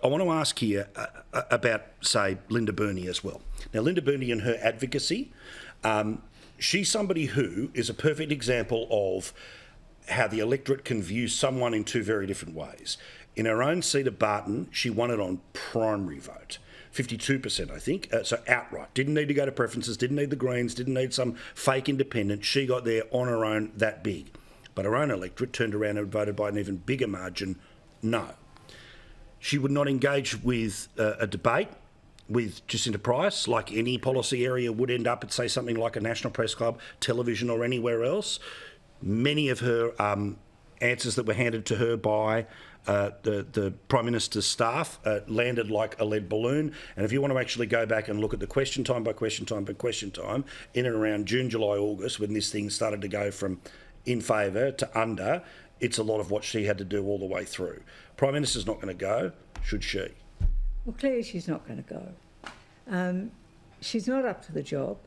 I want to ask here about, say, Linda Burney as well. Now, Linda Burney and her advocacy, she's somebody who is a perfect example of how the electorate can view someone in two very different ways. In her own seat of Barton, she won it on primary vote. 52%, I think, so outright. Didn't need to go to preferences, didn't need the Greens, didn't need some fake independent. She got there on her own that big. But her own electorate turned around and voted by an even bigger margin, no. She would not engage with a debate with Jacinta Price, like any policy area would end up at, say, something like a National Press Club, television or anywhere else. Many of her answers that were handed to her by the Prime Minister's staff landed like a lead balloon. And if you want to actually go back and look at the question time by question time by question time, in and around June, July, August, when this thing started to go from in favour to under, it's a lot of what she had to do all the way through. Prime Minister's not going to go, should she? Well, clearly she's not going to go. She's not up to the job,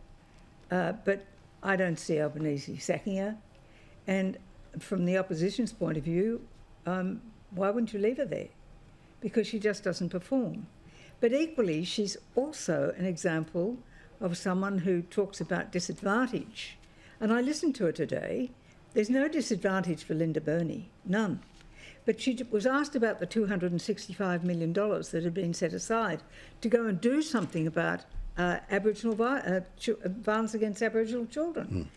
but I don't see Albanese sacking her. And from the opposition's point of view, why wouldn't you leave her there? Because she just doesn't perform. But equally, she's also an example of someone who talks about disadvantage. And I listened to her today. There's no disadvantage for Linda Burney, none. But she was asked about the $265 million that had been set aside to go and do something about Aboriginal violence against Aboriginal children.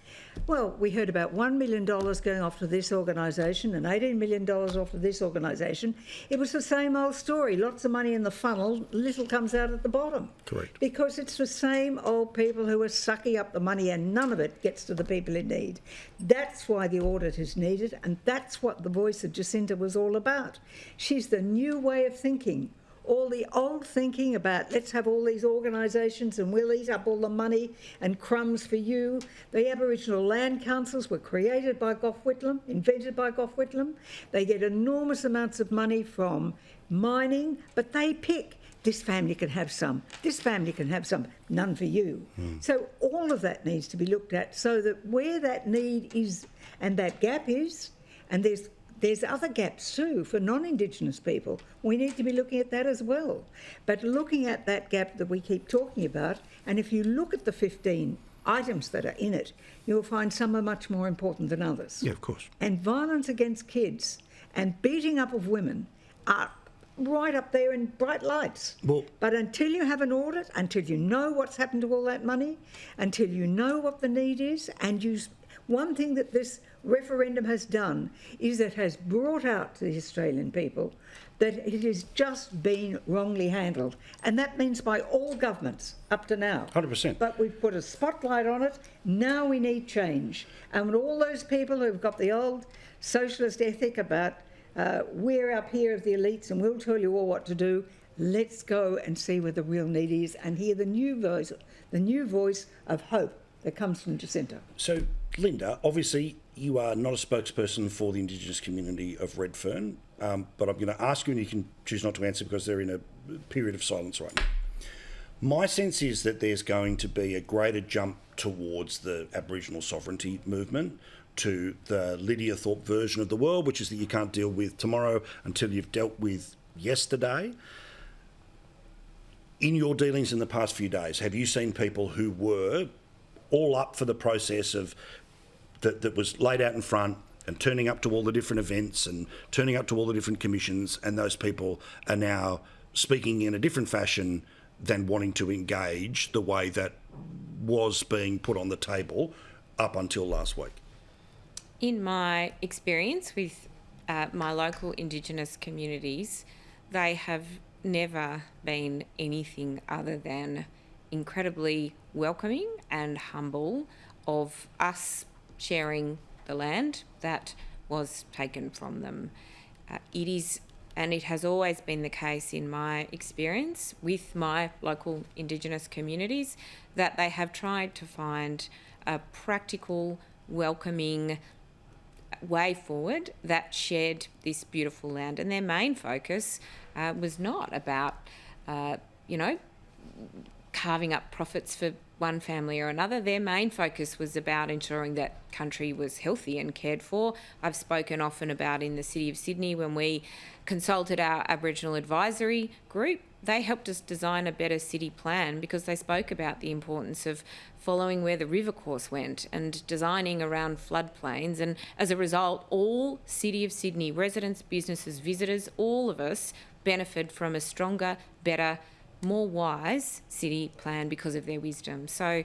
Well, we heard about $1 million going off to this organisation and $18 million off to this organisation. It was the same old story. Lots of money in the funnel, little comes out at the bottom. Correct. Because it's the same old people who are sucking up the money and none of it gets to the people in need. That's why the audit is needed, and that's what the voice of Jacinta was all about. She's the new way of thinking. All the old thinking about let's have all these organisations and we'll eat up all the money and crumbs for you. The Aboriginal Land Councils were created by Gough Whitlam, invented by Gough Whitlam. They get enormous amounts of money from mining, but they pick. This family can have some, this family can have some, none for you. So all of that needs to be looked at so that where that need is and that gap is, and there's other gaps too for non-Indigenous people. We need to be looking at that as well. But looking at that gap that we keep talking about, and if you look at the 15 items that are in it, you'll find some are much more important than others. Yeah, of course. And violence against kids and beating up of women are right up there in bright lights. Well, but until you have an audit, until you know what's happened to all that money, until you know what the need is, and one thing that this referendum has done is it has brought out to the Australian people that it has just been wrongly handled. And that means by all governments up to now. 100%. But we've put a spotlight on it. Now we need change. And when all those people who've got the old socialist ethic about we're up here of the elites and we'll tell you all what to do, let's go and see where the real need is and hear the new voice of hope that comes from Jacinta. So, Linda, obviously you are not a spokesperson for the Indigenous community of Redfern, but I'm going to ask you and you can choose not to answer because they're in a period of silence right now. My sense is that there's going to be a greater jump towards the Aboriginal sovereignty movement, to the Lydia Thorpe version of the world, which is that you can't deal with tomorrow until you've dealt with yesterday. In your dealings in the past few days, have you seen people who were all up for the process of that was laid out in front and turning up to all the different events and turning up to all the different commissions, and those people are now speaking in a different fashion than wanting to engage the way that was being put on the table up until last week? In my experience with my local Indigenous communities, they have never been anything other than incredibly welcoming and humble of us sharing the land that was taken from them. It is, and it has always been the case in my experience with my local Indigenous communities, that they have tried to find a practical, welcoming way forward that shared this beautiful land. And their main focus was not about, carving up profits for one family or another. Their main focus was about ensuring that country was healthy and cared for. I've spoken often about in the City of Sydney when we consulted our Aboriginal advisory group, they helped us design a better city plan because they spoke about the importance of following where the river course went and designing around floodplains. And as a result, all City of Sydney residents, businesses, visitors, all of us benefit from a stronger, better, more wise city plan because of their wisdom. So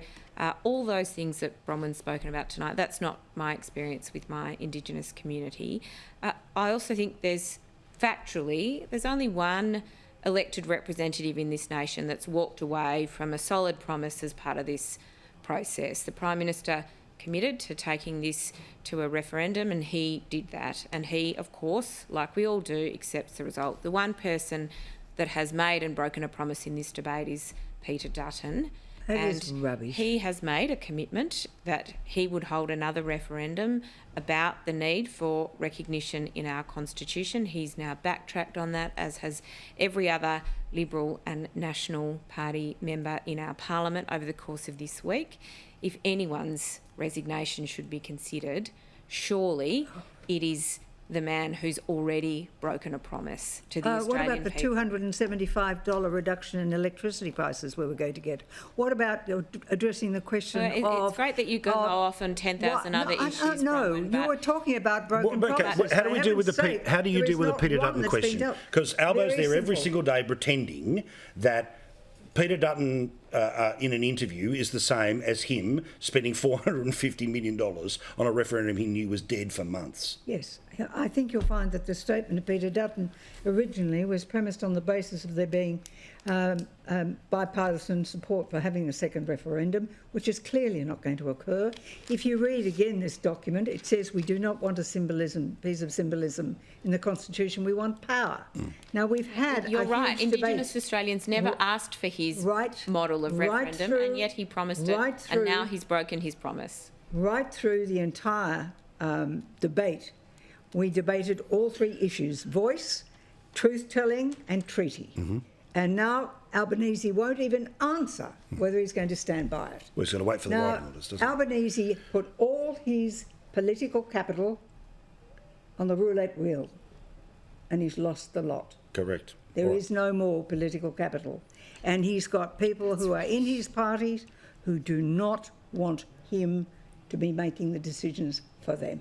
all those things that Bronwyn's spoken about tonight, that's not my experience with my Indigenous community. I also think there's only one elected representative in this nation that's walked away from a solid promise as part of this process. The Prime Minister committed to taking this to a referendum, and he did that. And he, of course, like we all do, accepts the result. The one person that has made and broken a promise in this debate is Peter Dutton. That is rubbish. He has made a commitment that he would hold another referendum about the need for recognition in our Constitution. He's now backtracked on that, as has every other Liberal and National Party member in our Parliament over the course of this week. If anyone's resignation should be considered, surely it is the man who's already broken a promise to the Australian What about the people. $275 reduction in electricity prices we were going to get? What about addressing the question of... It's great that you go off on 10,000 other issues. No, Bronwyn, you but were talking about broken Okay, promises. how do we deal with How do you deal with the Peter Dutton question? Because Albo's there every single day pretending that Peter Dutton in an interview is the same as him spending $450 million on a referendum he knew was dead for months. Yes, I think you'll find that the statement of Peter Dutton originally was premised on the basis of there being bipartisan support for having a second referendum, which is clearly not going to occur. If you read again this document, it says we do not want a piece of symbolism in the Constitution, we want power. Now, we've had You're a right, huge Indigenous debate. Australians never asked for his model of referendum, and yet he promised it, and now he's broken his promise. Right through the entire debate, we debated all three issues: voice, truth-telling and treaty. Mm-hmm. And now Albanese won't even answer whether he's going to stand by it. Well, he's got to wait for the writing orders, doesn't he? Albanese put all his political capital on the roulette wheel, and he's lost the lot. Correct. There is no more political capital. And he's got people who are in his parties who do not want him to be making the decisions for them.